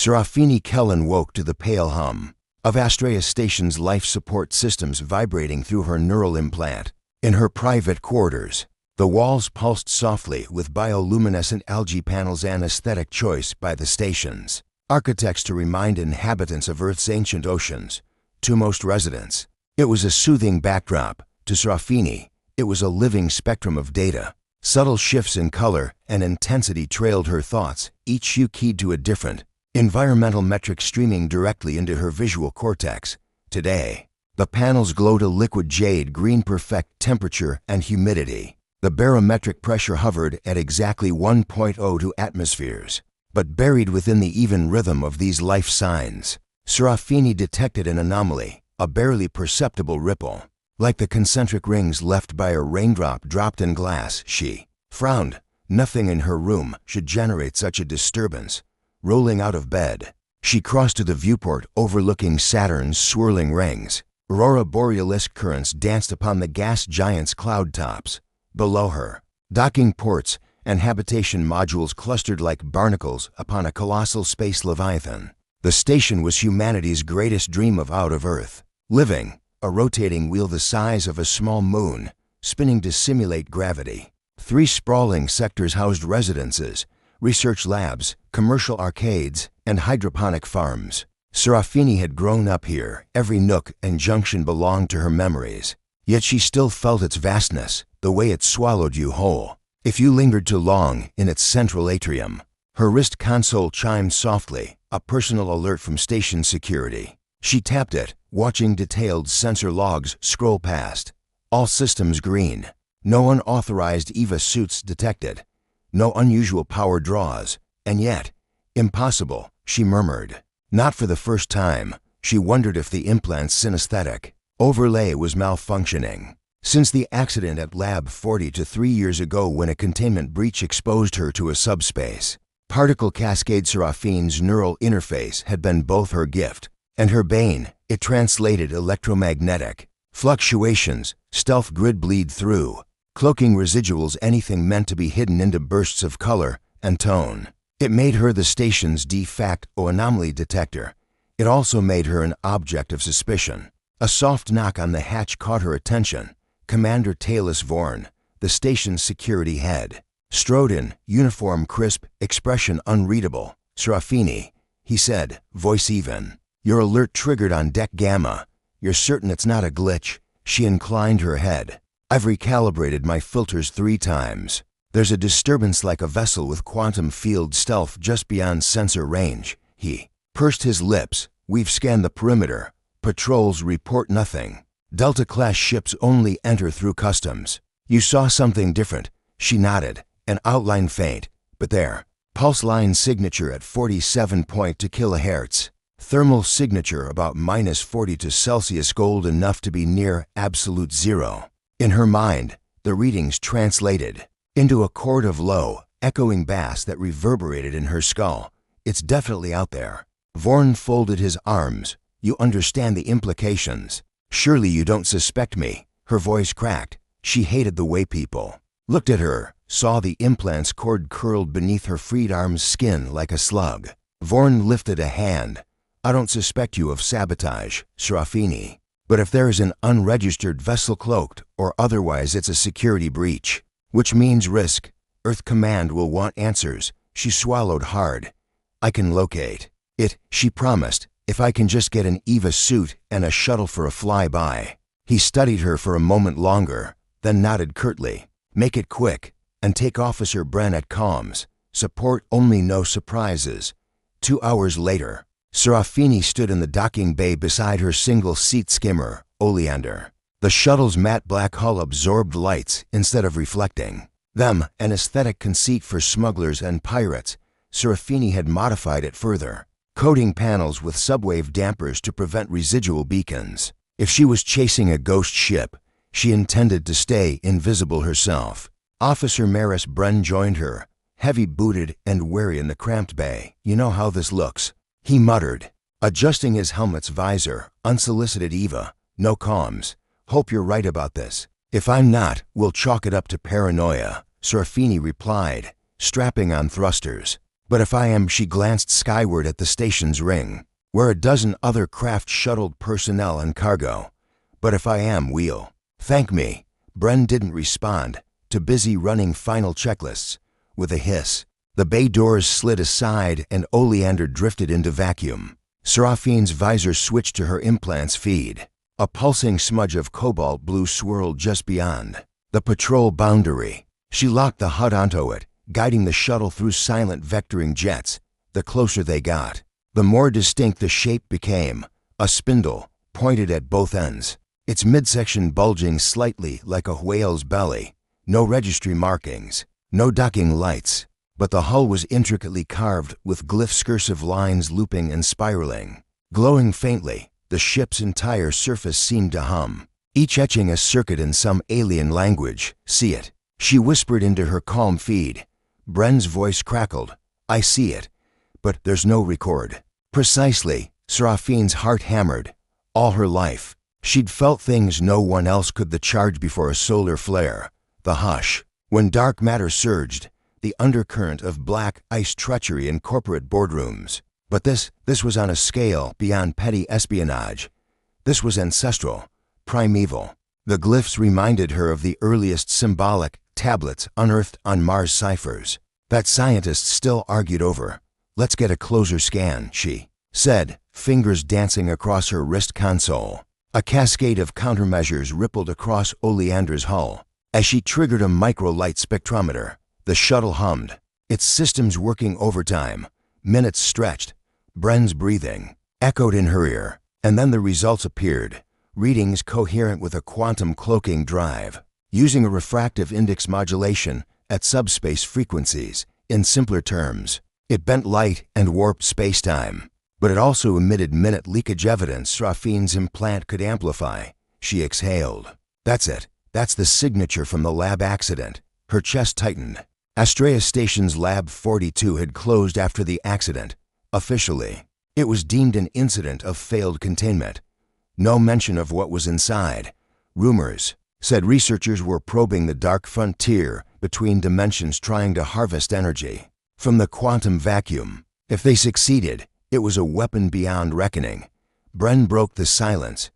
Serafini Kellen woke to the pale hum of Astrea Station's life support systems vibrating through her neural implant. In her private quarters, the walls pulsed softly with bioluminescent algae panels, an aesthetic choice by the station's architects to remind inhabitants of Earth's ancient oceans. To most residents, it was a soothing backdrop. To Serafini, it was a living spectrum of data. Subtle shifts in color and intensity trailed her thoughts, each hue keyed to a different environmental metric streaming directly into her visual cortex. Today, the panels glowed a liquid jade green, perfect temperature and humidity. The barometric pressure hovered at exactly 1.02 atmospheres. But buried within the even rhythm of these life signs, Serafini detected an anomaly, a barely perceptible ripple. Like the concentric rings left by a raindrop dropped in glass, she frowned. Nothing in her room should generate such a disturbance. Rolling out of bed, she crossed to the viewport overlooking Saturn's swirling rings. Aurora borealis currents danced upon the gas giant's cloud tops. Below her, docking ports and habitation modules clustered like barnacles upon a colossal space leviathan. The station was humanity's greatest dream of out-of-Earth living, a rotating wheel the size of a small moon, spinning to simulate gravity. 3 sprawling sectors housed residences, research labs, commercial arcades, and hydroponic farms. Serafini had grown up here. Every nook and junction belonged to her memories. Yet she still felt its vastness, the way it swallowed you whole. If you lingered too long in its central atrium, her wrist console chimed softly, a personal alert from station security. She tapped it, watching detailed sensor logs scroll past. All systems green. No unauthorized EVA suits detected. No unusual power draws. And yet, impossible, she murmured. Not for the first time, she wondered if the implant's synesthetic overlay was malfunctioning. Since the accident at Lab 40 to 3 years ago when a containment breach exposed her to a subspace, particle cascade, Serafini's neural interface had been both her gift and her bane. It translated electromagnetic fluctuations, stealth grid bleed through, cloaking residuals anything meant to be hidden into bursts of color and tone. It made her the station's de facto anomaly detector. It also made her an object of suspicion. A soft knock on the hatch caught her attention. Commander Talus Vorn, the station's security head, strode in, uniform crisp, expression unreadable. "Serafini," he said, voice even. "Your alert triggered on deck Gamma. You're certain it's not a glitch?" She inclined her head. "I've recalibrated my filters 3 times. There's a disturbance like a vessel with quantum field stealth just beyond sensor range." He pursed his lips. "We've scanned the perimeter. Patrols report nothing. Delta-class ships only enter through customs." "You saw something different?" She nodded, an outline faint, but there. Pulse line signature at 47.2 kilohertz. Thermal signature about -42 Celsius, gold enough to be near absolute zero. In her mind, the readings translated into a chord of low, echoing bass that reverberated in her skull. "It's definitely out there." Vorn folded his arms. "You understand the implications. Surely you don't suspect me." Her voice cracked. She hated the way people looked at her, saw the implant's cord curled beneath her freed arm's skin like a slug. Vorn lifted a hand. "I don't suspect you of sabotage, Serafini. But if there is an unregistered vessel cloaked or otherwise, it's a security breach, which means risk. Earth Command will want answers." She swallowed hard. "I can locate it," she promised, "if I can just get an EVA suit and a shuttle for a flyby." He studied her for a moment longer, then nodded curtly. "Make it quick, and take Officer Bren at comms. Support only, no surprises." 2 hours later, Serafini stood in the docking bay beside her single-seat skimmer, Oleander. The shuttle's matte black hull absorbed lights instead of reflecting them, an aesthetic conceit for smugglers and pirates. Serafini had modified it further, coating panels with subwave dampers to prevent residual beacons. If she was chasing a ghost ship, she intended to stay invisible herself. Officer Maris Bren joined her, heavy-booted and wary in the cramped bay. "You know how this looks," he muttered, adjusting his helmet's visor. "Unsolicited EVA, no comms. Hope you're right about this. If I'm not, we'll chalk it up to paranoia," Serafini replied, strapping on thrusters. But if I am, she glanced skyward at the station's ring, where a dozen other craft shuttled personnel and cargo. But if I am, wheel. Thank me. Bren didn't respond, too busy running final checklists. With a hiss, the bay doors slid aside and Oleander drifted into vacuum. Seraphine's visor switched to her implant's feed. A pulsing smudge of cobalt blue swirled just beyond the patrol boundary. She locked the HUD onto it, guiding the shuttle through silent vectoring jets. The closer they got, the more distinct the shape became, a spindle, pointed at both ends, its midsection bulging slightly like a whale's belly. No registry markings, no docking lights, but the hull was intricately carved with glyphs, cursive lines looping and spiraling. Glowing faintly, the ship's entire surface seemed to hum, each etching a circuit in some alien language. See it, she whispered into her calm feed. Bren's voice crackled. I see it, but there's no record. Precisely, Seraphine's heart hammered. All her life, she'd felt things no one else could. The charge before a solar flare, the hush, when dark matter surged, the undercurrent of black ice treachery in corporate boardrooms. But this was on a scale beyond petty espionage. This was ancestral, primeval. The glyphs reminded her of the earliest symbolic tablets unearthed on Mars ciphers that scientists still argued over. Let's get a closer scan, she said, fingers dancing across her wrist console. A cascade of countermeasures rippled across Oleander's hull. As she triggered a micro-light spectrometer, the shuttle hummed, its systems working overtime. Minutes stretched. Bren's breathing echoed in her ear, and then the results appeared, readings coherent with a quantum cloaking drive, using a refractive index modulation at subspace frequencies. In simpler terms, it bent light and warped spacetime, but it also emitted minute leakage evidence Seraphine's implant could amplify. She exhaled. That's it. That's the signature from the lab accident. Her chest tightened. Astraea Station's Lab 42 had closed after the accident. Officially, it was deemed an incident of failed containment. No mention of what was inside. Rumors said researchers were probing the dark frontier between dimensions, trying to harvest energy from the quantum vacuum. If they succeeded, it was a weapon beyond reckoning. Bren broke the silence.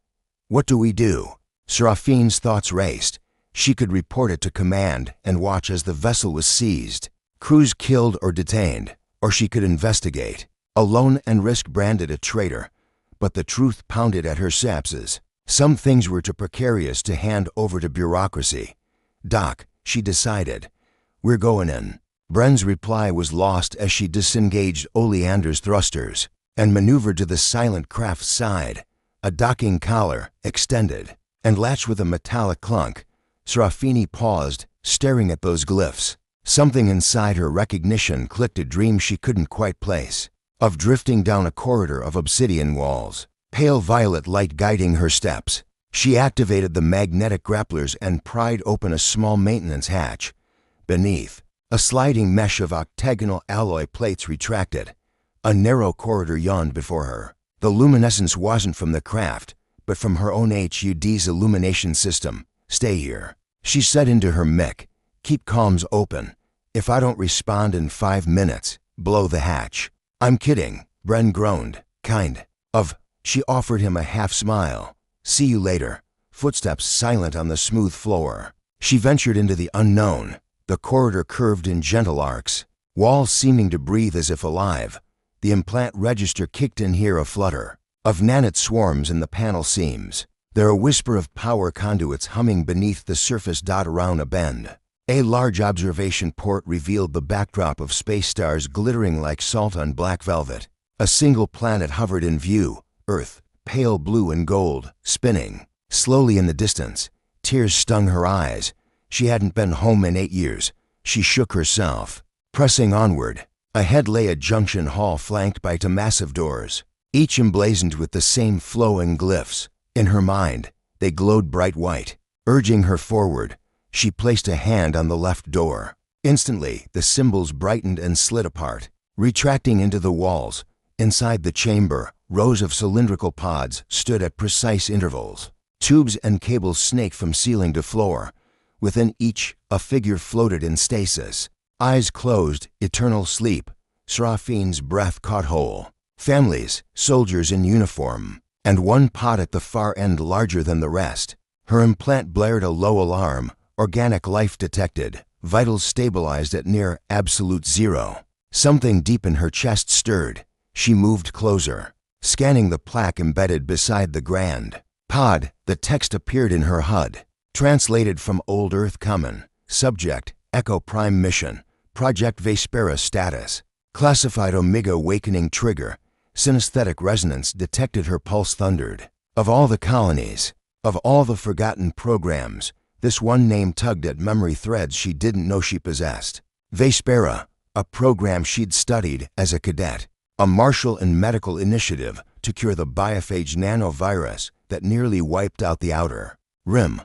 What do we do? Seraphine's thoughts raced. She could report it to command and watch as the vessel was seized, crews killed or detained, or she could investigate alone and risk branded a traitor. But the truth pounded at her sepsis. Some things were too precarious to hand over to bureaucracy. Doc, she decided, we're going in. Bren's reply was lost as she disengaged Oleander's thrusters and maneuvered to the silent craft's side. A docking collar extended and latched with a metallic clunk. Serafini paused, staring at those glyphs. Something inside her recognition clicked, a dream she couldn't quite place, of drifting down a corridor of obsidian walls, pale violet light guiding her steps. She activated the magnetic grapplers and pried open a small maintenance hatch. Beneath, a sliding mesh of octagonal alloy plates retracted. A narrow corridor yawned before her. The luminescence wasn't from the craft, but from her own HUD's illumination system. Stay here, she said into her mic. Keep comms open. If I don't respond in 5 minutes, blow the hatch. I'm kidding, Bren groaned. Kind of. She offered him a half smile. See you later. Footsteps silent on the smooth floor. She ventured into the unknown. The corridor curved in gentle arcs, walls seeming to breathe as if alive. The implant register kicked in here, a flutter of nanite swarms in the panel seams. There a whisper of power conduits humming beneath the surface. Around a bend, a large observation port revealed the backdrop of space stars glittering like salt on black velvet. A single planet hovered in view, Earth, pale blue and gold, spinning slowly in the distance. Tears stung her eyes. She hadn't been home in 8 years. She shook herself, pressing onward. Ahead lay a junction hall flanked by two massive doors, each emblazoned with the same flowing glyphs. In her mind, they glowed bright white, urging her forward. She placed a hand on the left door. Instantly, the symbols brightened and slid apart, retracting into the walls. Inside the chamber, rows of cylindrical pods stood at precise intervals. Tubes and cables snaked from ceiling to floor. Within each, a figure floated in stasis, eyes closed, eternal sleep. Seraphine's breath caught hold. Families, soldiers in uniform, and one pod at the far end larger than the rest. Her implant blared a low alarm. Organic life detected. Vitals stabilized at near absolute zero. Something deep in her chest stirred. She moved closer, scanning the plaque embedded beside the grand pod. The text appeared in her HUD. Translated from Old Earth Common. Subject, Echo Prime Mission. Project Vespera status. Classified Omega Awakening trigger. Synesthetic resonance detected. Her pulse thundered. Of all the colonies, of all the forgotten programs, this one name tugged at memory threads she didn't know she possessed. Vespera, a program she'd studied as a cadet. A martial and medical initiative to cure the biophage nanovirus that nearly wiped out the outer rim.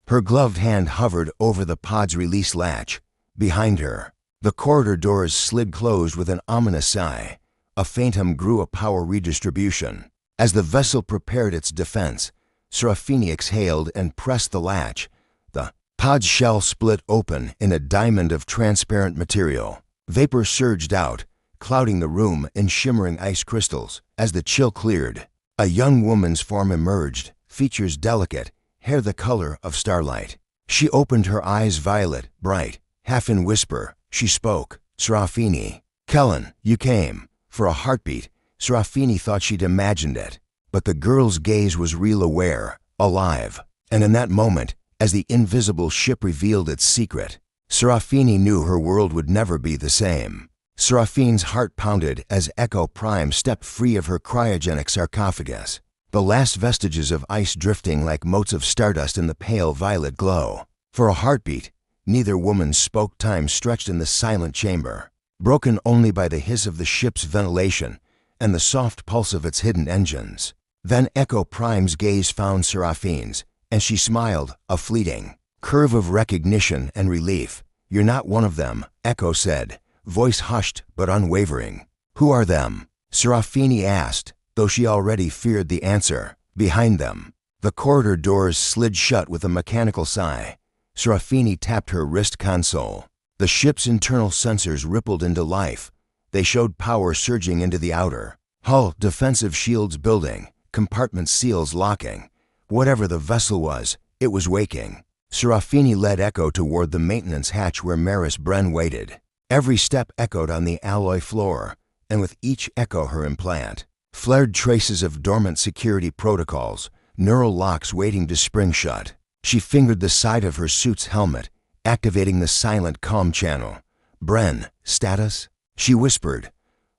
Her gloved hand hovered over the pod's release latch. Behind her, the corridor doors slid closed with an ominous sigh. A faint hum grew, a power redistribution. As the vessel prepared its defense, Seraphine exhaled and pressed the latch. The pod's shell split open in a diamond of transparent material. Vapor surged out, clouding the room in shimmering ice crystals. As the chill cleared, a young woman's form emerged, features delicate, hair the color of starlight. She opened her eyes violet, bright. Half in whisper, she spoke. Seraphine. Kellen, you came. For a heartbeat, Seraphine thought she'd imagined it. But the girl's gaze was real, aware, alive. And in that moment, as the invisible ship revealed its secret, Seraphine knew her world would never be the same. Seraphine's heart pounded as Echo Prime stepped free of her cryogenic sarcophagus. The last vestiges of ice drifting like motes of stardust in the pale violet glow. For a heartbeat, neither woman spoke. Time stretched in the silent chamber, broken only by the hiss of the ship's ventilation and the soft pulse of its hidden engines. Then Echo Prime's gaze found Seraphine's, and she smiled, a fleeting curve of recognition and relief. You're not one of them, Echo said, voice hushed but unwavering. Who are them? Seraphine asked, though she already feared the answer. Behind them, the corridor doors slid shut with a mechanical sigh. Seraphine tapped her wrist console. The ship's internal sensors rippled into life. They showed power surging into the outer hull, defensive shields building, compartment seals locking. Whatever the vessel was, it was waking. Seraphine led Echo toward the maintenance hatch where Maris Bren waited. Every step echoed on the alloy floor, and with each echo her implant flared traces of dormant security protocols, neural locks waiting to spring shut. She fingered the side of her suit's helmet, activating the silent comm channel. Bren, status? She whispered.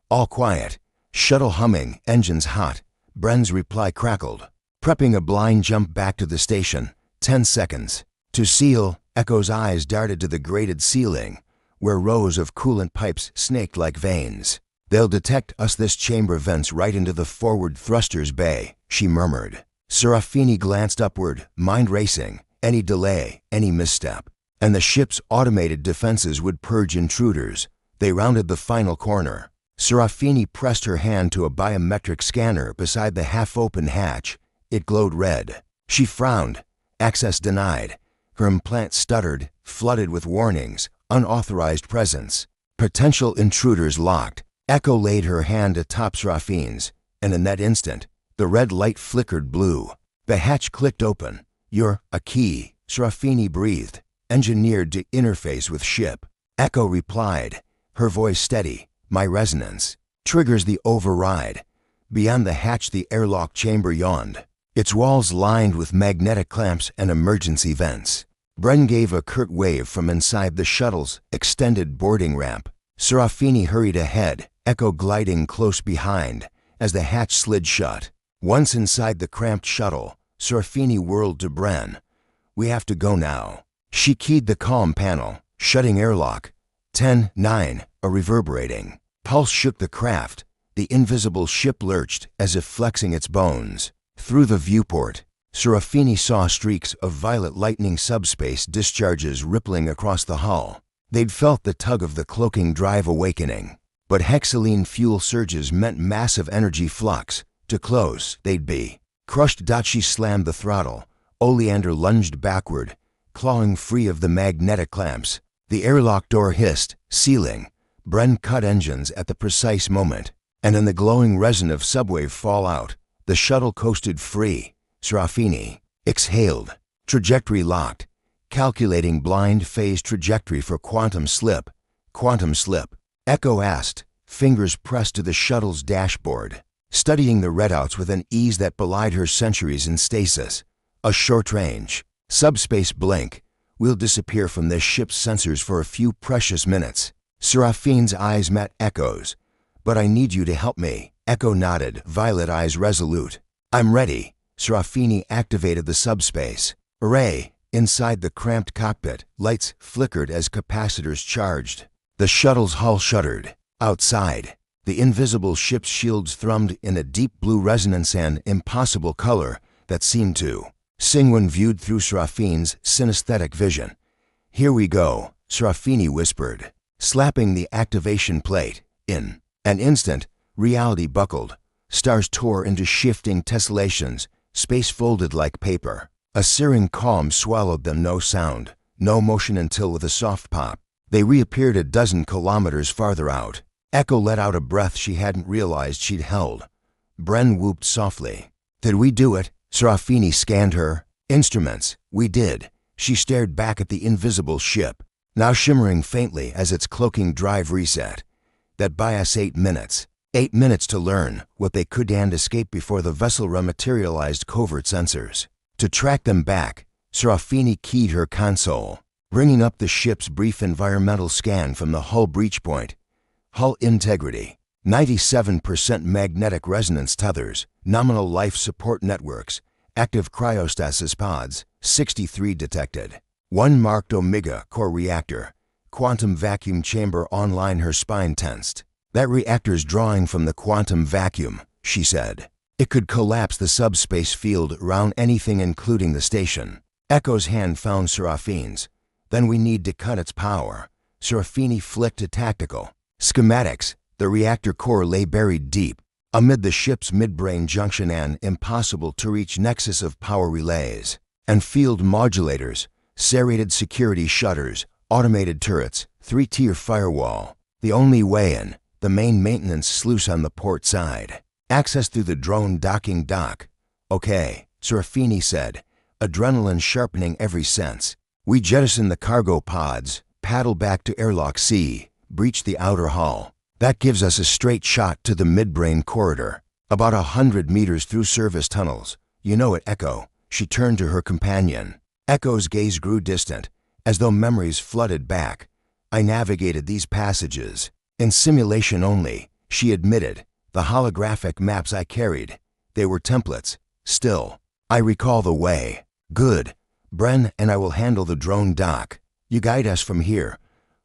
All quiet. Shuttle humming, engines hot. Bren's reply crackled. Prepping a blind jump back to the station. 10 seconds. To seal, Echo's eyes darted to the grated ceiling, where rows of coolant pipes snaked like veins. They'll detect us. This chamber vents right into the forward thrusters bay, she murmured. Seraphine glanced upward, mind racing. Any delay, any misstep, and the ship's automated defenses would purge intruders. They rounded the final corner. Seraphine pressed her hand to a biometric scanner beside the half-open hatch. It glowed red. She frowned. Access denied. Her implant stuttered, flooded with warnings. Unauthorized presence. Potential intruders locked. Echo laid her hand atop Seraphine's, and in that instant, the red light flickered blue. The hatch clicked open. You're a key, Seraphine breathed. Engineered to interface with ship. Echo replied, her voice steady. My resonance triggers the override. Beyond the hatch, the airlock chamber yawned, its walls lined with magnetic clamps and emergency vents. Bren gave a curt wave from inside the shuttle's extended boarding ramp. Seraphine hurried ahead, Echo gliding close behind, as the hatch slid shut. Once inside the cramped shuttle, Seraphine whirled to Bren. We have to go now. She keyed the comm panel, shutting airlock. 10, 9, a reverberating pulse shook the craft. The invisible ship lurched as if flexing its bones. Through the viewport, Seraphine saw streaks of violet lightning subspace discharges rippling across the hull. They'd felt the tug of the cloaking drive awakening. But hexylene fuel surges meant massive energy flux. To close, they'd be crushed. She slammed the throttle. Oleander lunged backward, clawing free of the magnetic clamps. The airlock door hissed, sealing, Bren cut engines at the precise moment, and in the glowing resin of subwave fallout, the shuttle coasted free. Serafini exhaled, trajectory locked, calculating blind phase trajectory for quantum slip. Quantum slip? Echo asked, fingers pressed to the shuttle's dashboard, studying the readouts with an ease that belied her centuries in stasis. A short-range, subspace blink. We'll disappear from this ship's sensors for a few precious minutes. Seraphine's eyes met Echo's. But I need you to help me. Echo nodded, violet eyes resolute. I'm ready. Serafini activated the subspace array. Inside the cramped cockpit, lights flickered as capacitors charged. The shuttle's hull shuddered. Outside, the invisible ship's shields thrummed in a deep blue resonance, an impossible color that seemed to sing when viewed through Seraphine's synesthetic vision. Here we go, Serafini whispered, slapping the activation plate. In an instant, reality buckled. Stars tore into shifting tessellations, space folded like paper. A searing calm swallowed them, no sound, no motion until with a soft pop, they reappeared a dozen kilometers farther out. Echo let out a breath she hadn't realized she'd held. Bren whooped softly. Did we do it? Serafini scanned her. Instruments. We did. She stared back at the invisible ship, now shimmering faintly as its cloaking drive reset. That'd buy us 8 minutes. 8 minutes to learn what they could and escape before the vessel rematerialized covert sensors. To track them back, Serafini keyed her console, bringing up the ship's brief environmental scan from the hull breach point. Hull integrity, 97% magnetic resonance tethers, nominal life support networks, active cryostasis pods, 63 detected. 1 marked Omega core reactor, quantum vacuum chamber online. Her spine tensed. That reactor's drawing from the quantum vacuum, she said. It could collapse the subspace field around anything, including the station. Echo's hand found Seraphine's. Then we need to cut its power. Serafini flicked to tactical. Schematics. The reactor core lay buried deep, amid the ship's midbrain junction, an impossible-to-reach nexus of power relays and field modulators, serrated security shutters, automated turrets, 3-tier firewall. The only way in, the main maintenance sluice on the port side. Access through the drone docking dock. Okay, Serafini said, adrenaline sharpening every sense. We jettison the cargo pods, paddle back to airlock C, breach the outer hull. That gives us a straight shot to the midbrain corridor, about 100 meters through service tunnels. You know it, Echo. She turned to her companion. Echo's gaze grew distant, as though memories flooded back. I navigated these passages in simulation only, she admitted. The holographic maps I carried, they were templates. Still, I recall the way. Good. Bren and I will handle the drone dock. You guide us from here.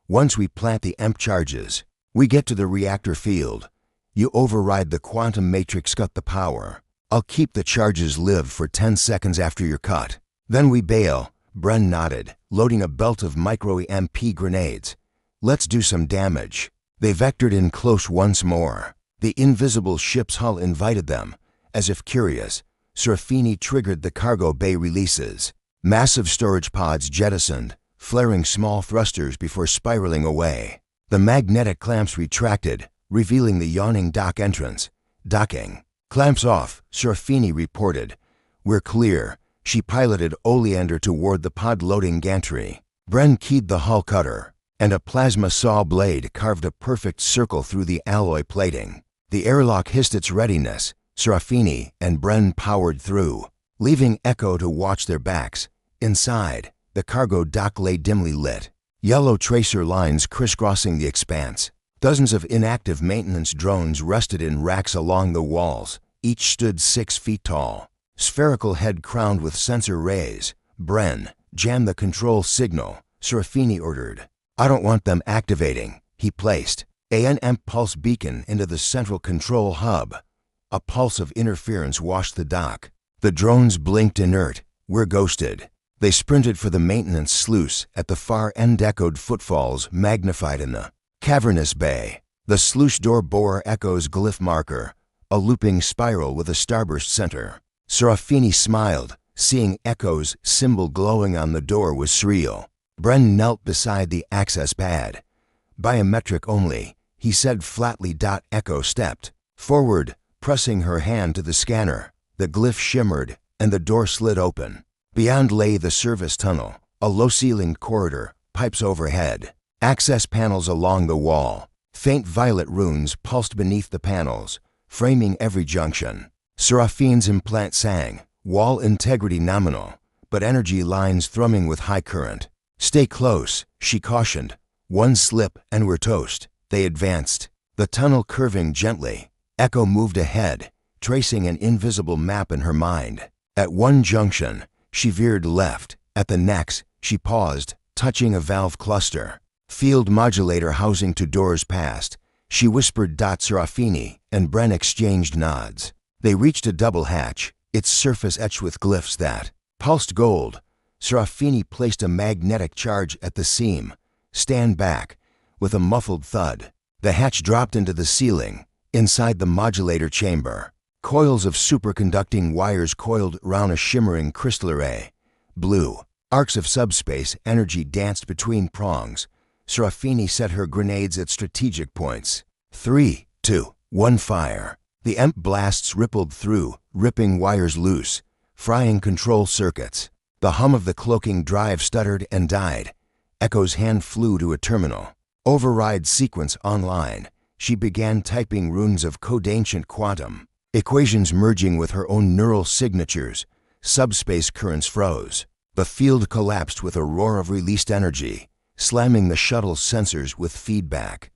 Once we plant the EMP charges, we get to the reactor field. You override the quantum matrix, cut the power. I'll keep the charges live for 10 seconds after you're cut. Then we bail. Bren nodded, loading a belt of micro-EMP grenades. Let's do some damage. They vectored in close once more. The invisible ship's hull invited them. As if curious, Serafini triggered the cargo bay releases. Massive storage pods jettisoned, flaring small thrusters before spiraling away. The magnetic clamps retracted, revealing the yawning dock entrance. Docking. Clamps off, Serafini reported. We're clear. She piloted Oleander toward the pod loading gantry. Bren keyed the hull cutter, and a plasma saw blade carved a perfect circle through the alloy plating. The airlock hissed its readiness. Serafini and Bren powered through, leaving Echo to watch their backs. Inside, the cargo dock lay dimly lit, yellow tracer lines crisscrossing the expanse. Dozens of inactive maintenance drones rested in racks along the walls. Each stood 6 feet tall, spherical head crowned with sensor rays. Bren, jam the control signal, Serafini ordered. I don't want them activating. He placed an EMP pulse beacon into the central control hub. A pulse of interference washed the dock. The drones blinked inert. We're ghosted. They sprinted for the maintenance sluice at the far end, echoed footfalls magnified in the cavernous bay. The sluice door bore Echo's glyph marker, a looping spiral with a starburst center. Serafini smiled, seeing Echo's symbol glowing on the door was surreal. Bren knelt beside the access pad. Biometric only, he said flatly. Echo stepped forward, pressing her hand to the scanner. The glyph shimmered, and the door slid open. Beyond lay the service tunnel, a low-ceilinged corridor, pipes overhead, access panels along the wall. Faint violet runes pulsed beneath the panels, framing every junction. Seraphine's implant sang, wall integrity nominal, but energy lines thrumming with high current. Stay close, she cautioned. One slip and we're toast. They advanced, the tunnel curving gently. Echo moved ahead, tracing an invisible map in her mind. At one junction, she veered left. At the next, she paused, touching a valve cluster. Field modulator housing 2 doors past. She whispered. Serafini and Bren exchanged nods. They reached a double hatch, its surface etched with glyphs that pulsed gold. Serafini placed a magnetic charge at the seam. Stand back. With a muffled thud, the hatch dropped into the ceiling. Inside the modulator chamber, coils of superconducting wires coiled round a shimmering crystal array. Blue arcs of subspace energy danced between prongs. Serafini set her grenades at strategic points. 3, 2, 1 fire. The EMP blasts rippled through, ripping wires loose, frying control circuits. The hum of the cloaking drive stuttered and died. Echo's hand flew to a terminal. Override sequence online. She began typing runes of code ancient quantum, equations merging with her own neural signatures. Subspace currents froze. The field collapsed with a roar of released energy, slamming the shuttle's sensors with feedback.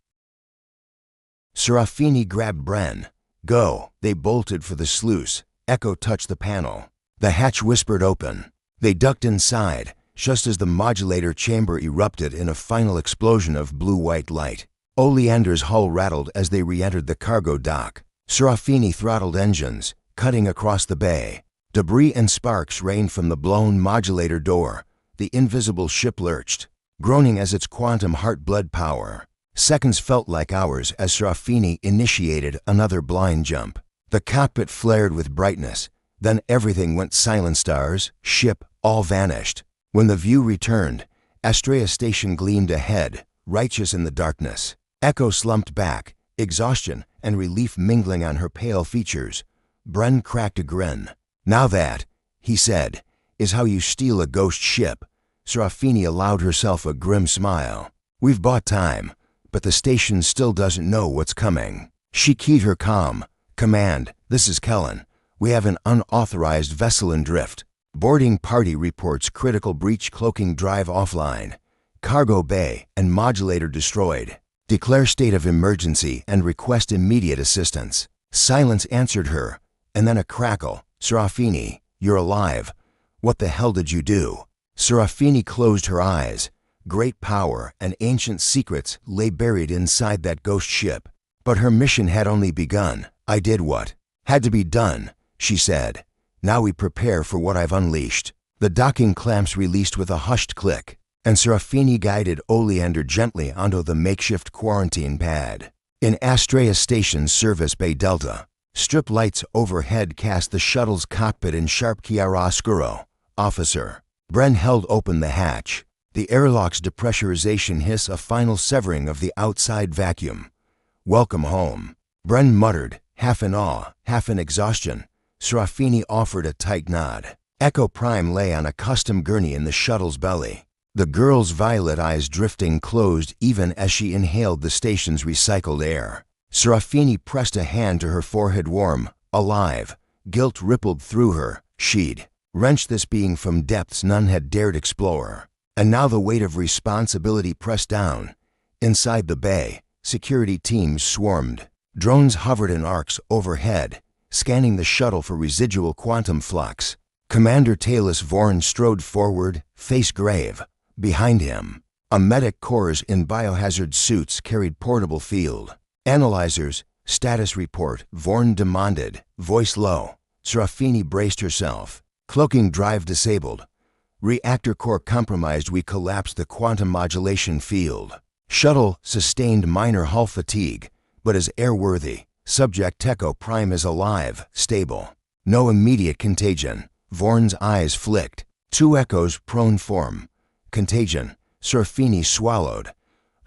Serafini grabbed Bren. Go. They bolted for the sluice. Echo touched the panel. The hatch whispered open. They ducked inside, just as the modulator chamber erupted in a final explosion of blue-white light. Oleander's hull rattled as they re-entered the cargo dock. Serafini throttled engines, cutting across the bay. Debris and sparks rained from the blown modulator door. The invisible ship lurched, groaning as its quantum heart-blood power. Seconds felt like hours as Serafini initiated another blind jump. The cockpit flared with brightness. Then everything went silent. Stars, ship, all vanished. When the view returned, Astrea Station gleamed ahead, righteous in the darkness. Echo slumped back, exhaustion and relief mingling on her pale features. Bren cracked a grin. Now that, he said, is how you steal a ghost ship. Serafini allowed herself a grim smile. We've bought time, but the station still doesn't know what's coming. She keyed her comm. Command, this is Kellen. We have an unauthorized vessel in drift. Boarding party reports critical breach, cloaking drive offline. Cargo bay and modulator destroyed. Declare state of emergency and request immediate assistance. Silence answered her, and then a crackle. Serafini, you're alive. What the hell did you do? Serafini closed her eyes. Great power and ancient secrets lay buried inside that ghost ship. But her mission had only begun. I did what had to be done, she said. Now we prepare for what I've unleashed. The docking clamps released with a hushed click, and Serafini guided Oleander gently onto the makeshift quarantine pad. In Astrea Station's service bay Delta, strip lights overhead cast the shuttle's cockpit in sharp chiaroscuro. Officer. Bren held open the hatch. The airlock's depressurization hiss a final severing of the outside vacuum. Welcome home. Bren muttered, half in awe, half in exhaustion. Serafini offered a tight nod. Echo Prime lay on a custom gurney in the shuttle's belly. The girl's violet eyes drifting closed even as she inhaled the station's recycled air. Serafini pressed a hand to her forehead, warm, alive. Guilt rippled through her. She'd wrenched this being from depths none had dared explore. And now the weight of responsibility pressed down. Inside the bay, security teams swarmed. Drones hovered in arcs overhead, scanning the shuttle for residual quantum flux. Commander Talus Vorn strode forward, face grave. Behind him, a medic corps in biohazard suits carried portable field analyzers. Status report, Vorn demanded, voice low. Serafini braced herself. Cloaking drive disabled. Reactor core compromised. We collapsed the quantum modulation field. Shuttle sustained minor hull fatigue, but is airworthy. Subject Echo Prime is alive, stable. No immediate contagion. Vorn's eyes flicked. 2 echoes prone form. Contagion. Serafini swallowed.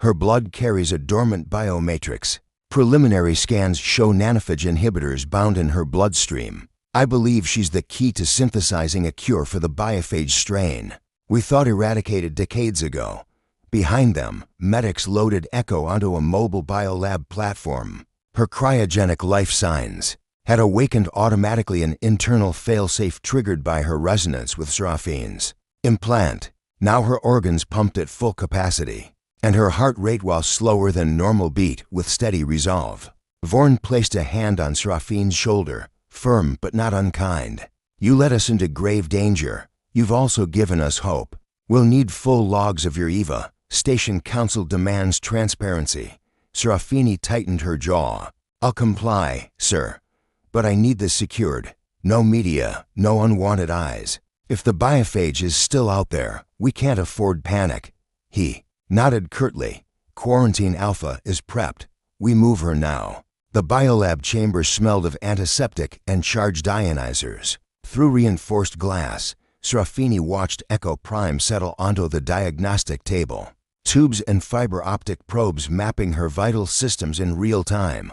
Her blood carries a dormant biomatrix. Preliminary scans show nanophage inhibitors bound in her bloodstream. I believe she's the key to synthesizing a cure for the biophage strain we thought eradicated decades ago. Behind them, medics loaded Echo onto a mobile biolab platform. Her cryogenic life signs had awakened automatically, an internal failsafe triggered by her resonance with Seraphine's implant. Now her organs pumped at full capacity, and her heart rate, while slower than normal, beat with steady resolve. Vorn placed a hand on Seraphine's shoulder, firm but not unkind. You led us into grave danger. You've also given us hope. We'll need full logs of your EVA. Station Council demands transparency. Serafini tightened her jaw. I'll comply, sir. But I need this secured. No media, no unwanted eyes. If the biophage is still out there, we can't afford panic. He nodded curtly. Quarantine Alpha is prepped. We move her now. The biolab chamber smelled of antiseptic and charged ionizers. Through reinforced glass, Serafini watched Echo Prime settle onto the diagnostic table. Tubes and fiber optic probes mapping her vital systems in real time.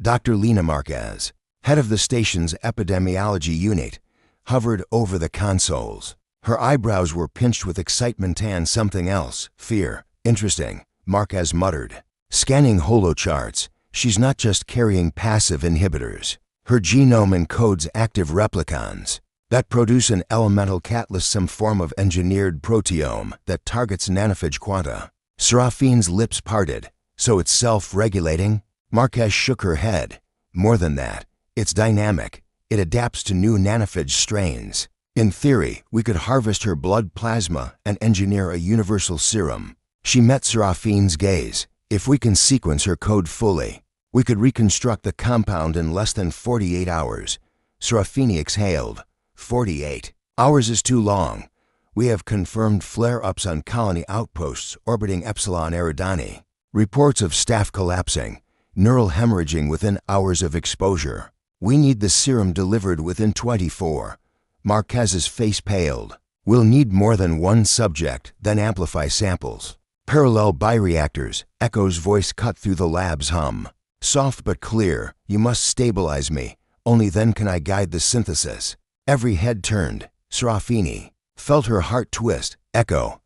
Dr. Lena Marquez, head of the station's epidemiology unit, hovered over the consoles. Her eyebrows were pinched with excitement and something else, fear. Interesting, Marquez muttered. Scanning holocharts, she's not just carrying passive inhibitors. Her genome encodes active replicons that produce an elemental catalyst, some form of engineered proteome that targets nanophage quanta. Seraphine's lips parted. So it's self-regulating? Marquez shook her head. More than that, it's dynamic. It adapts to new nanophage strains. In theory, we could harvest her blood plasma and engineer a universal serum. She met Seraphine's gaze. If we can sequence her code fully, we could reconstruct the compound in less than 48 hours. Serafini exhaled. 48 hours is too long. We have confirmed flare-ups on colony outposts orbiting Epsilon Eridani. Reports of staff collapsing, neural hemorrhaging within hours of exposure. We need the serum delivered within 24. Marquez's face paled. We'll need more than one subject, then amplify samples. Parallel bioreactors, Echo's voice cut through the lab's hum. Soft but clear, you must stabilize me. Only then can I guide the synthesis. Every head turned. Serafini felt her heart twist. Echo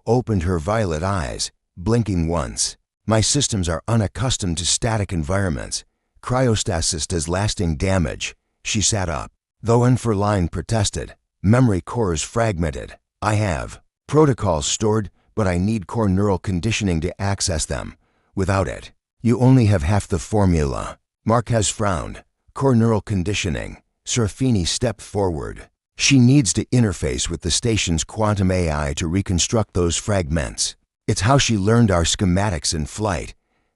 opened her violet eyes, blinking once. My systems are unaccustomed to static environments. Cryostasis does lasting damage. She sat up. Though Enferline protested. Memory cores fragmented. I have protocols stored, but I need core neural conditioning to access them. Without it, you only have half the formula. Marquez frowned. Core neural conditioning. Serafini stepped forward. She needs to interface with the station's quantum AI to reconstruct those fragments. It's how she learned our schematics in flight.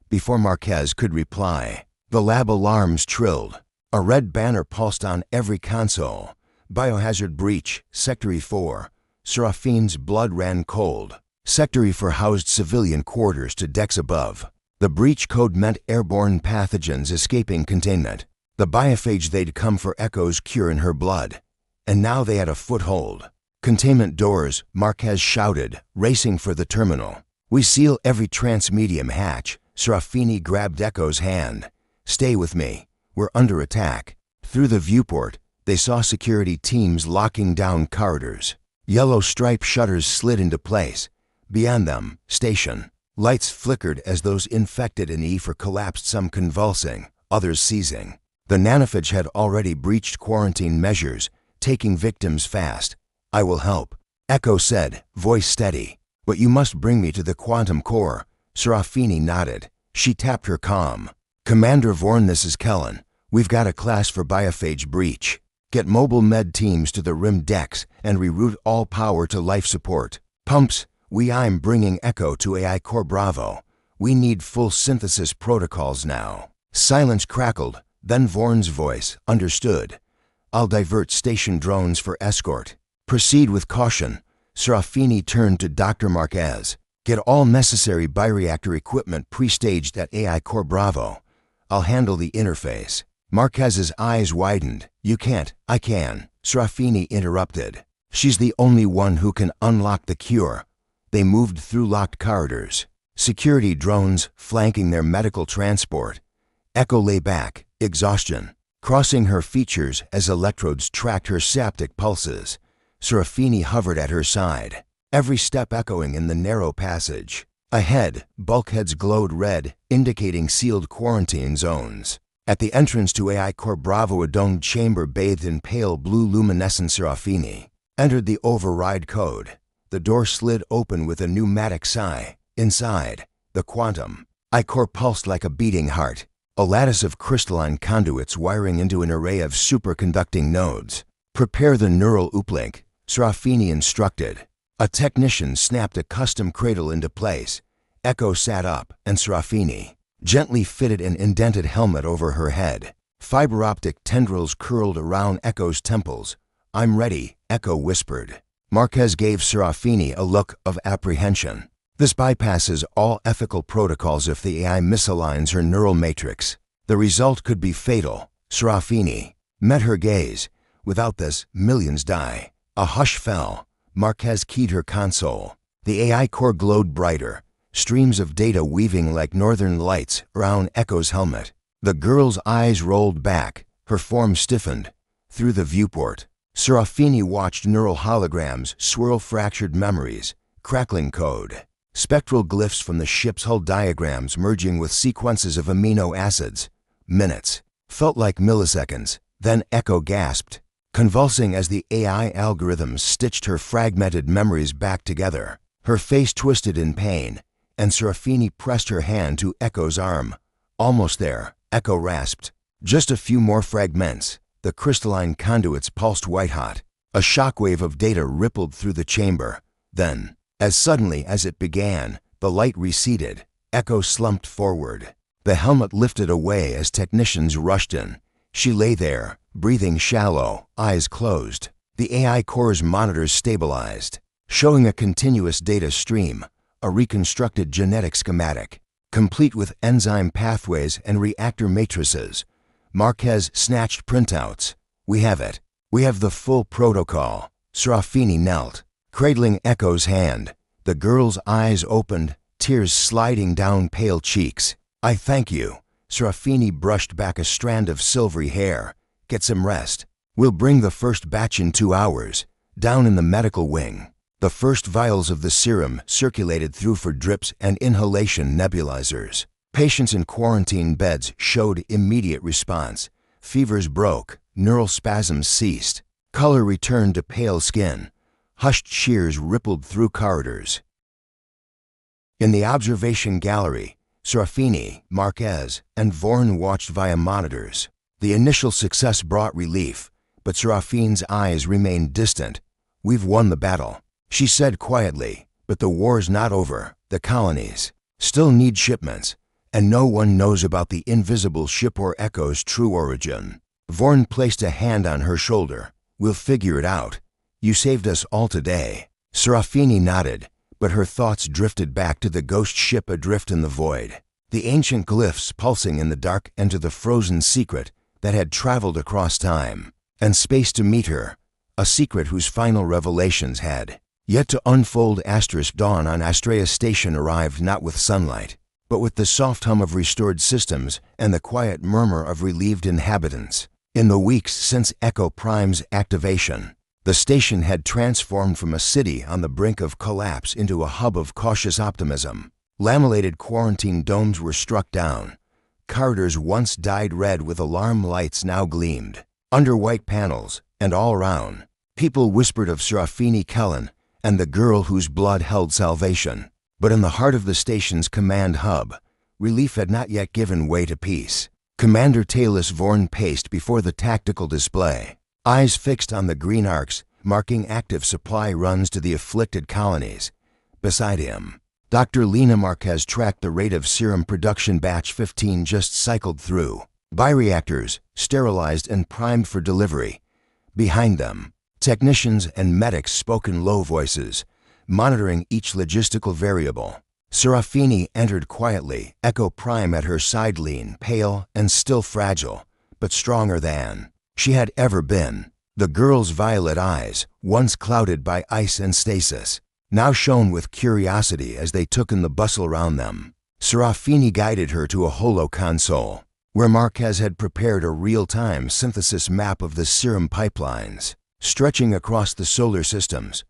Before Marquez could reply, the lab alarms trilled. A red banner pulsed on every console. Biohazard breach, Sector E4. Seraphine's blood ran cold. Sector E4 housed civilian quarters to decks above. The breach code meant airborne pathogens escaping containment. The biophage they'd come for Echo's cure in her blood. And now they had a foothold. Containment doors, Marquez shouted, racing for the terminal. We seal every transmedium hatch. Serafini grabbed Echo's hand. Stay with me. We're under attack. Through the viewport, they saw security teams locking down corridors. Yellow stripe shutters slid into place. Beyond them, station. Lights flickered as those infected in E4 collapsed, some convulsing, others seizing. The nanophage had already breached quarantine measures, taking victims fast. I will help, Echo said, voice steady. But you must bring me to the quantum core. Serafini nodded. She tapped her comm. Commander Vorn, this is Kellen. We've got a class for biophage breach. Get mobile med teams to the rim decks and reroute all power to life support. Pumps, I'm bringing Echo to AI Core Bravo. We need full synthesis protocols now. Silence crackled. Then Vorn's voice, understood. I'll divert station drones for escort. Proceed with caution. Serafini turned to Dr. Marquez. Get all necessary bioreactor equipment pre-staged at AI Core Bravo. I'll handle the interface. Marquez's eyes widened. You can't, I can. Serafini interrupted. She's the only one who can unlock the cure. They moved through locked corridors. security drones flanking their medical transport. Echo lay back, exhaustion crossing her features as electrodes tracked her septic pulses. Serafini hovered at her side, every step echoing in the narrow passage. Ahead, bulkheads glowed red, indicating sealed quarantine zones. At the entrance to AI Core Bravo, a domed chamber bathed in pale blue luminescent. Serafini entered the override code. The door slid open with a pneumatic sigh. Inside, the quantum I-core pulsed like a beating heart, a lattice of crystalline conduits wiring into an array of superconducting nodes. Prepare the neural uplink, Serafini instructed. A technician snapped a custom cradle into place. Echo sat up, and Serafini gently fitted an indented helmet over her head. Fiber optic tendrils curled around Echo's temples. "I'm ready," Echo whispered. Marquez gave Serafini a look of apprehension. This bypasses all ethical protocols if the AI misaligns her neural matrix. The result could be fatal. Serafini met her gaze. Without this, millions die. A hush fell. Marquez keyed her console. The AI core glowed brighter, streams of data weaving like northern lights around Echo's helmet. The girl's eyes rolled back, her form stiffened. Through the viewport, Serafini watched neural holograms swirl fractured memories, crackling code. Spectral glyphs from the ship's hull diagrams merging with sequences of amino acids. Minutes felt like milliseconds. Then Echo gasped, convulsing as the AI algorithms stitched her fragmented memories back together. Her face twisted in pain, and Serafini pressed her hand to Echo's arm. "Almost there," Echo rasped. "Just a few more fragments." The crystalline conduits pulsed white-hot. A shockwave of data rippled through the chamber. Then, as suddenly as it began, the light receded. Echo slumped forward. The helmet lifted away as technicians rushed in. She lay there, breathing shallow, eyes closed. The AI core's monitors stabilized, showing a continuous data stream, a reconstructed genetic schematic, complete with enzyme pathways and reactor matrices. Marquez snatched printouts. "We have it. We have the full protocol." Serafini knelt, cradling Echo's hand. The girl's eyes opened, tears sliding down pale cheeks. "I thank you." Serafini brushed back a strand of silvery hair. "Get some rest. We'll bring the first batch in 2 hours." Down in the medical wing, the first vials of the serum circulated through for drips and inhalation nebulizers. Patients in quarantine beds showed immediate response. Fevers broke, neural spasms ceased, color returned to pale skin. Hushed cheers rippled through corridors. In the observation gallery, Serafini, Marquez, and Vorn watched via monitors. The initial success brought relief, but Serafini's eyes remained distant. "We've won the battle," she said quietly, "but the war's not over. The colonies still need shipments, and no one knows about the invisible ship or Echo's true origin." Vorn placed a hand on her shoulder. "We'll figure it out. You saved us all today." Serafini nodded, but her thoughts drifted back to the ghost ship adrift in the void, the ancient glyphs pulsing in the dark, and to the frozen secret that had traveled across time and space to meet her, a secret whose final revelations had yet to unfold. Dawn on Astraea Station arrived not with sunlight, but with the soft hum of restored systems and the quiet murmur of relieved inhabitants. In the weeks since Echo Prime's activation, the station had transformed from a city on the brink of collapse into a hub of cautious optimism. Lamellated quarantine domes were struck down. Corridors once dyed red with alarm lights now gleamed under white panels, and all around, people whispered of Serafini Kellen and the girl whose blood held salvation. But in the heart of the station's command hub, relief had not yet given way to peace. Commander Talus Vorn paced before the tactical display, eyes fixed on the green arcs marking active supply runs to the afflicted colonies. Beside him, Dr. Lena Marquez tracked the rate of serum production. Batch 15 just cycled through bioreactors, sterilized and primed for delivery. Behind them, technicians and medics spoke in low voices, monitoring each logistical variable. Serafini entered quietly, Echo Prime at her side, lean, pale, and still fragile, but stronger than she had ever been. The girl's violet eyes, once clouded by ice and stasis, now shone with curiosity as they took in the bustle around them. Serafini guided her to a holo console, where Marquez had prepared a real-time synthesis map of the serum pipelines, stretching across the solar systems.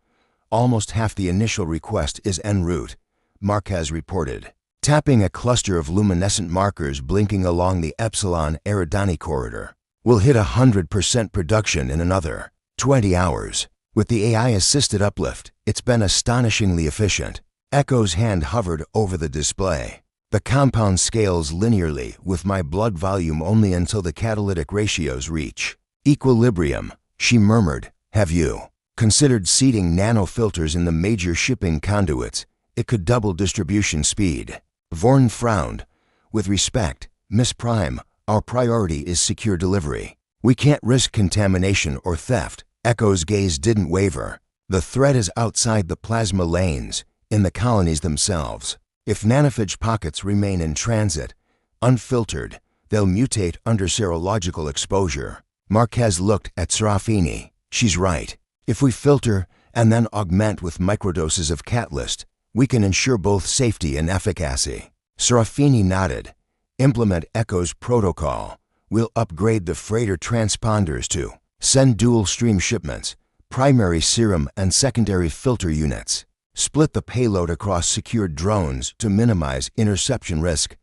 Almost half the initial request is en route, Marquez reported, tapping a cluster of luminescent markers blinking along the Epsilon Eridani corridor. We'll hit 100% production in another 20 hours. With the AI-assisted uplift, it's been astonishingly efficient. Echo's hand hovered over the display. The compound scales linearly with my blood volume only until the catalytic ratios reach equilibrium, she murmured. Have you considered seeding nanofilters in the major shipping conduits? It could double distribution speed. Vorn frowned. With respect, Miss Prime, our priority is secure delivery. We can't risk contamination or theft. Echo's gaze didn't waver. The threat is outside the plasma lanes, in the colonies themselves. If nanophage pockets remain in transit, unfiltered, they'll mutate under serological exposure. Marquez looked at Serafini. She's right. If we filter and then augment with microdoses of catalyst, we can ensure both safety and efficacy. Serafini nodded. Implement Echo's protocol. We'll upgrade the freighter transponders to send dual-stream shipments, primary serum and secondary filter units. Split the payload across secured drones to minimize interception risk.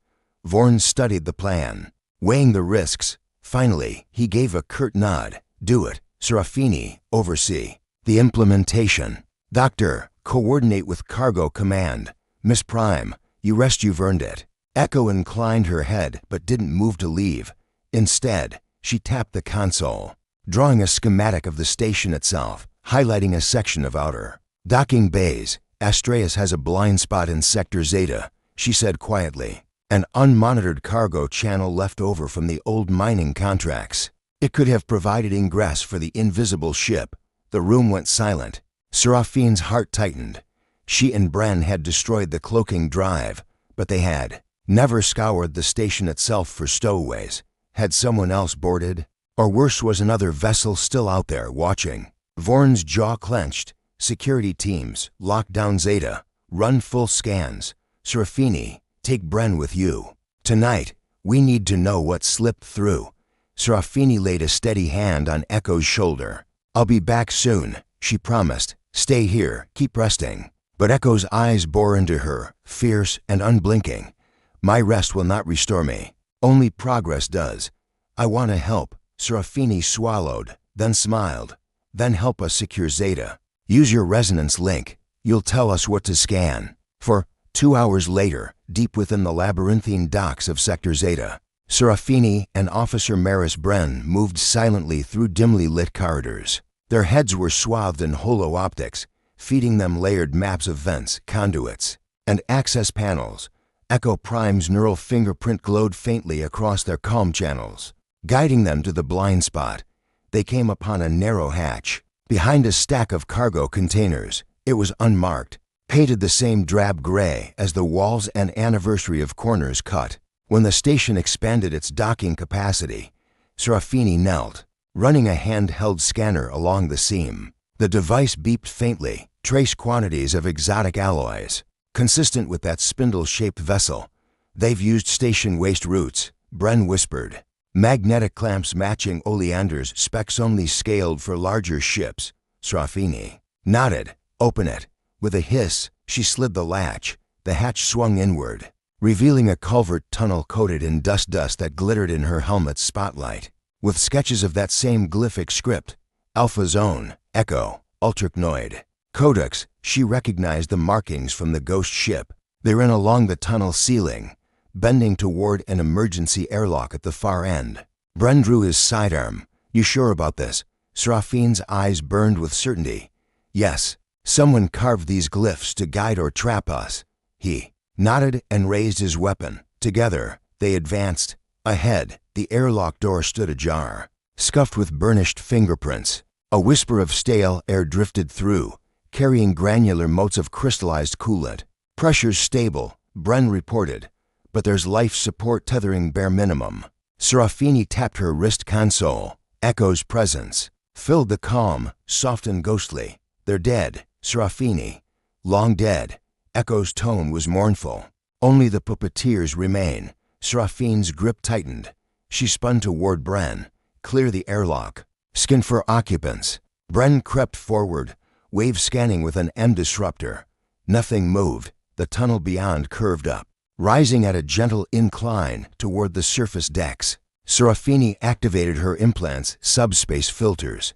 Vorn studied the plan, weighing the risks. Finally, he gave a curt nod. Do it. Serafini, oversee the implementation. Doctor, coordinate with Cargo Command. Miss Prime, you've earned it. Echo inclined her head but didn't move to leave. Instead, she tapped the console, drawing a schematic of the station itself, highlighting a section of outer docking bays. Astreus has a blind spot in Sector Zeta, she said quietly. An unmonitored cargo channel left over from the old mining contracts. It could have provided ingress for the invisible ship. The room went silent. Seraphine's heart tightened. She and Bren had destroyed the cloaking drive, but they had never scoured the station itself for stowaways. Had someone else boarded? Or worse, was another vessel still out there watching? Vorn's jaw clenched. Security teams, lock down Zeta. Run full scans. Serafini, take Bren with you. Tonight, we need to know what slipped through. Serafini laid a steady hand on Echo's shoulder. I'll be back soon, she promised. Stay here, keep resting. But Echo's eyes bore into her, fierce and unblinking. My rest will not restore me. Only progress does. I want to help. Serafini swallowed, then smiled. Then help us secure Zeta. Use your resonance link. You'll tell us what to scan. For 2 hours later, deep within the labyrinthine docks of Sector Zeta, Serafini and Officer Maris Bren moved silently through dimly lit corridors. Their heads were swathed in holo-optics, feeding them layered maps of vents, conduits, and access panels. Echo Prime's neural fingerprint glowed faintly across their comm channels, guiding them to the blind spot. They came upon a narrow hatch. Behind a stack of cargo containers, it was unmarked, painted the same drab gray as the walls and anniversary of corners cut. When the station expanded its docking capacity, Serafini knelt, running a handheld scanner along the seam. The device beeped faintly, trace quantities of exotic alloys, consistent with that spindle-shaped vessel. They've used station waste routes, Bren whispered. Magnetic clamps matching Oleander's specs only scaled for larger ships. Serafini nodded. Open it. With a hiss, she slid the latch. The hatch swung inward, revealing a culvert tunnel coated in dust that glittered in her helmet's spotlight, with sketches of that same glyphic script. Alpha Zone, Echo, Ultrachnoid, Codex. She recognized the markings from the ghost ship. They ran along the tunnel ceiling, bending toward an emergency airlock at the far end. Bren drew his sidearm. You sure about this? Serafine's eyes burned with certainty. Yes, someone carved these glyphs to guide or trap us. He nodded and raised his weapon. Together, they advanced. Ahead, the airlock door stood ajar, scuffed with burnished fingerprints. A whisper of stale air drifted through, carrying granular motes of crystallized coolant. Pressure's stable, Bren reported, but there's life support tethering bare minimum. Serafini tapped her wrist console. Echo's presence filled the calm, soft and ghostly. They're dead, Serafini. long dead. Echo's tone was mournful. Only the puppeteers remain. Seraphine's grip tightened. She spun toward Bren. Clear the airlock. Skin for occupants. Bren crept forward, wave scanning with an M disruptor. Nothing moved. The tunnel beyond curved up, rising at a gentle incline toward the surface decks. Seraphine activated her implant's subspace filters.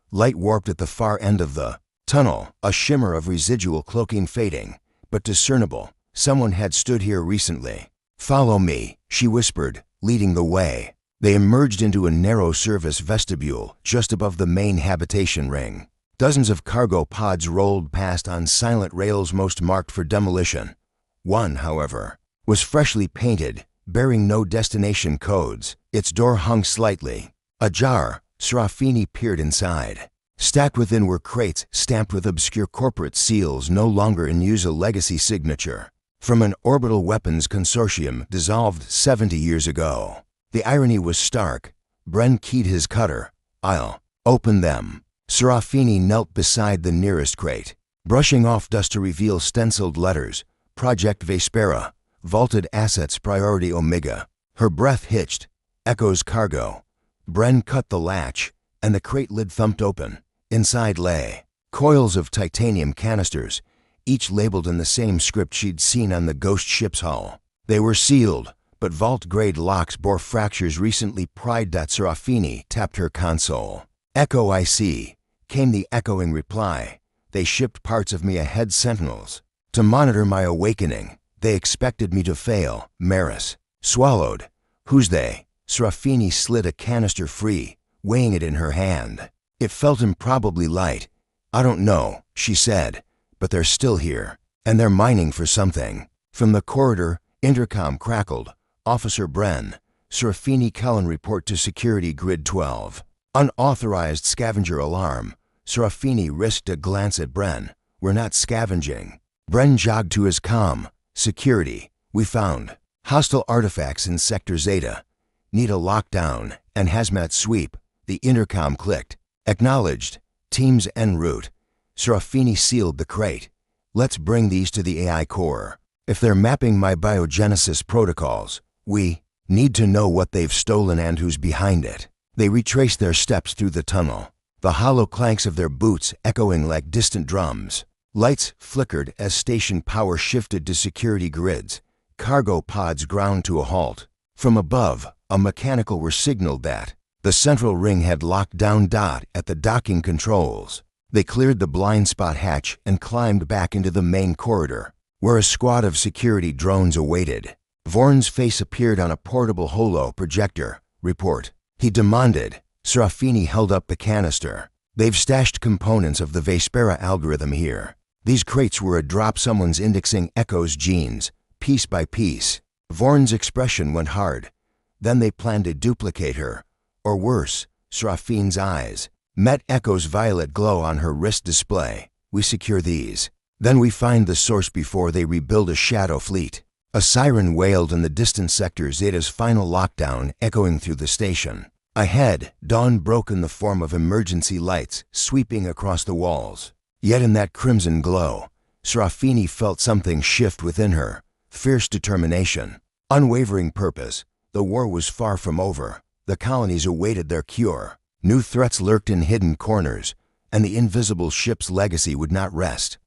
Light warped at the far end of the tunnel, a shimmer of residual cloaking fading, but discernible. Someone had stood here recently. "Follow me," she whispered, leading the way. They emerged into a narrow service vestibule just above the main habitation ring. Dozens of cargo pods rolled past on silent rails most marked for demolition. One, however, was freshly painted, bearing no destination codes. Its door hung slightly. Ajar, Seraphine peered inside. Stacked within were crates stamped with obscure corporate seals no longer in use, a legacy signature from an orbital weapons consortium dissolved 70 years ago. The irony was stark. Bren keyed his cutter. "I'll open them." Seraphine knelt beside the nearest crate, brushing off dust to reveal stenciled letters. Project Vespera, Vaulted Assets Priority Omega. Her breath hitched. Echo's cargo. Bren cut the latch, and the crate lid thumped open. Inside lay coils of titanium canisters, each labeled in the same script she'd seen on the ghost ship's hull. They were sealed, but vault-grade locks bore fractures recently pried. Seraphine tapped her console. "Echo, I see," came the echoing reply. "They shipped parts of me ahead, Sentinels. To monitor my awakening. They expected me to fail." Maris swallowed. "Who's they?" Seraphine slid a canister free, weighing it in her hand. It felt improbably light. "I don't know," she said, "but they're still here, and they're mining for something." From the corridor, intercom crackled. "Officer Bren, Seraphine Kellen, report to Security Grid 12. Unauthorized scavenger alarm." Seraphine risked a glance at Bren. "We're not scavenging." Bren jogged to his comm. "Security, we found hostile artifacts in Sector Zeta. Need a lockdown and hazmat sweep." The intercom clicked. "Acknowledged. Teams en route." Seraphine sealed the crate. "Let's bring these to the AI core. If they're mapping my biogenesis protocols, we need to know what they've stolen and who's behind it." They retraced their steps through the tunnel, the hollow clanks of their boots echoing like distant drums. Lights flickered as station power shifted to security grids. Cargo pods ground to a halt. From above, a mechanical were signaled that the central ring had locked down. At the docking controls, they cleared the blind spot hatch and climbed back into the main corridor, where a squad of security drones awaited. Vorn's face appeared on a portable holo projector. "Report," he demanded. Seraphine held up the canister. "They've stashed components of the Vespera algorithm here. These crates were a drop. Someone's indexing Echo's genes, piece by piece." Vorn's expression went hard. "Then they plan to duplicate her. Or worse." Seraphine's eyes met Echo's violet glow on her wrist display. "We secure these. Then we find the source before they rebuild a shadow fleet." A siren wailed in the distant sector, Zeta's final lockdown echoing through the station. Ahead, dawn broke in the form of emergency lights sweeping across the walls. Yet in that crimson glow, Seraphine felt something shift within her. Fierce determination, unwavering purpose. The war was far from over. The colonies awaited their cure. New threats lurked in hidden corners, and the invisible ship's legacy would not rest.